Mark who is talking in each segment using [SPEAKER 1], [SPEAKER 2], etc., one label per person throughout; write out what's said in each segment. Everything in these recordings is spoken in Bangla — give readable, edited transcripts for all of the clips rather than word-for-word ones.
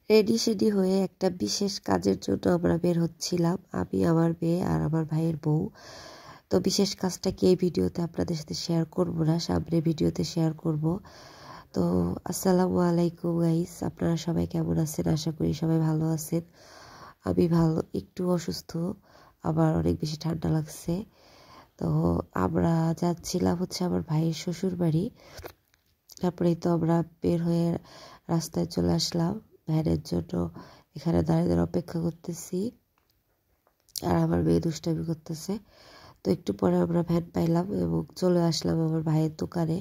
[SPEAKER 1] রেডি সেডি হয়ে একটা বিশেষ কাজের জন্য আমরা বের হচ্ছিলাম, আমি, আমার মেয়ে আর আমার ভাইয়ের বউ। তো বিশেষ কাজটা কি এই ভিডিওতে আপনাদের সাথে শেয়ার করব না, সামনে ভিডিওতে শেয়ার করব। তো আসসালামু আলাইকুম গাইস, আপনারা সবাই কেমন আছেন? আশা করি সবাই ভালো আছেন। আমি ভালো, একটু অসুস্থ, আবার অনেক বেশি ঠান্ডা লাগছে। তো আমরা যাচ্ছিলাম হচ্ছে আমার ভাইয়ের শ্বশুর বাড়ি। তারপরেই তো আমরা বের হয়ে রাস্তায় চলে আসলাম ভ্যানের জন্য। এখানে দাঁড়িয়ে দাঁড়িয়ে অপেক্ষা করতেছি, আর আমার মেয়ে দুষ্টামি করতেছে। তো একটু পরে আমরা ভ্যান পাইলাম এবং চলে আসলাম আমার ভাইয়ের দোকানে।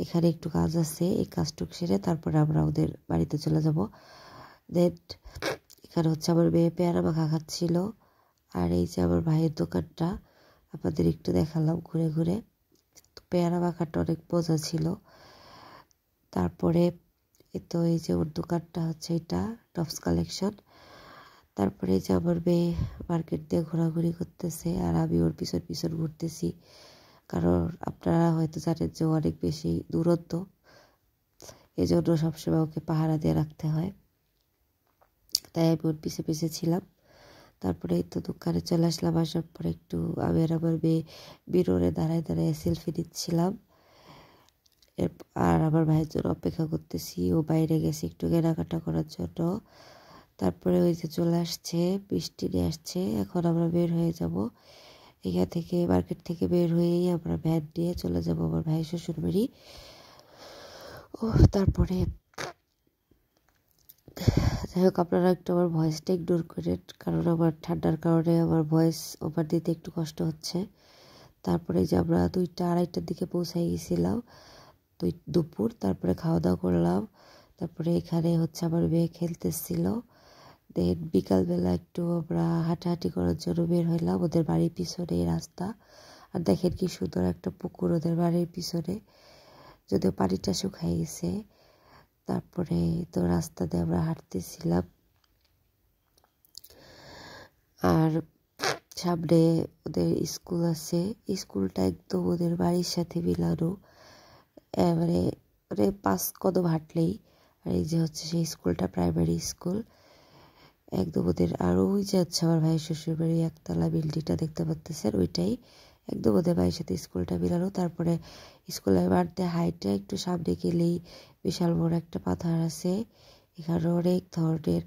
[SPEAKER 1] এখানে একটু কাজ আছে, এই কাজটুকু সেরে তারপরে আমরা ওদের বাড়িতে চলে যাব। দেন এখানে হচ্ছে আমার মেয়ে পেয়ারা মাখা খাচ্ছিল, আর এই যে আমার ভাইয়ের দোকানটা আপনাদের একটু দেখালাম ঘুরে ঘুরে। পেয়ারা মাখাটা অনেক মজা ছিল। তারপরে তো এই যে ওর দোকানটা হচ্ছে এটা টপস কালেকশন। তারপরে যে আমার মেয়ে মার্কেট দিয়ে ঘোরাঘুরি করতেছে, আর আমি ওর পিছন পিছন ঘুরতেছি, কারণ আপনারা হয়তো জানেন যে অনেক বেশি দূরত্ব, এই জন্য সবসময় ওকে পাহারা দিয়ে রাখতে হয়, তাই আমি ওর পিছে পিছে ছিলাম। তারপরে এই তো দোকানে চলে আসলাম। আসার পরে একটু আমি আর আমার মেয়ে বিরোরে দাঁড়ায় দাঁড়ায় সেলফি নিচ্ছিলাম, আর আমার ভাইয়ের জন্য অপেক্ষা করতেছি। ও বাইরে গেছে একটু কেনাকাটা করার জন্য। তারপরে ওই যে চলে আসছে, বৃষ্টি নিয়ে আসছে। এখন আমরা বের হয়ে যাব এখান থেকে, মার্কেট থেকে বের হয়েই আমরা ভ্যান নিয়ে চলে যাব আমার ভাই শ্বশুর বাড়ি। ও তারপরে যাই হোক, আপনারা একটু আমার ভয়েসটা ইগনোর করেন, কারণ আমার ঠান্ডার কারণে আমার ভয়েস ওভার দিতে একটু কষ্ট হচ্ছে। তারপরে যে আমরা 2টা-2:30টার দিকে পৌঁছাই গেছিলাম দুপুর। তারপরে খাওয়া দাওয়া করলাম। তারপরে এখানে হচ্ছে আমার মেয়ে খেলতেছিল। দেন বিকালবেলা একটু আমরা হাঁটাহাঁটি করার জন্য বের হইলাম, ওদের বাড়ির পিছনে রাস্তা। আর দেখেন কি সুন্দর একটা পুকুর ওদের বাড়ির পিছনে, যদিও পানিটা শুকাই গেছে। তারপরে তো রাস্তা দিয়ে আমরা হাঁটতেছিলাম, আর সামনে ওদের স্কুল আছে। স্কুলটা একদম ওদের বাড়ির সাথে মিলানো, এবারে মানে 5 কদম হাঁটলেই। আর এই যে হচ্ছে সেই স্কুলটা প্রাইমারি স্কুল একদম ওদের। আর ওই যে হচ্ছে আমার ভাইয়ের শ্বশুর বাড়ি, একতলা বিল্ডিংটা দেখতে পাচ্ছেন, ওইটাই একদম ওদের বাড়ির সাথে স্কুলটা মিলানো। তারপরে স্কুলের বাড়িতে হাইটে একটু সামনে গেলেই বিশাল বড় একটা পাথর আছে। এখানে অনেক ধরনের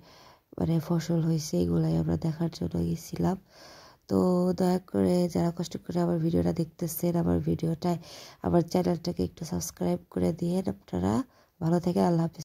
[SPEAKER 1] মানে ফসল হয়েছে, এগুলাই আমরা দেখার জন্য গেছিলাম। তো দয়া করে যারা কষ্ট করে আমার ভিডিওটা দেখতেছেন, আমার চ্যানেলটাকে একটু সাবস্ক্রাইব করে দিয়ে আপনারা। ভালো থেকে, আল্লাহ হাফেজ।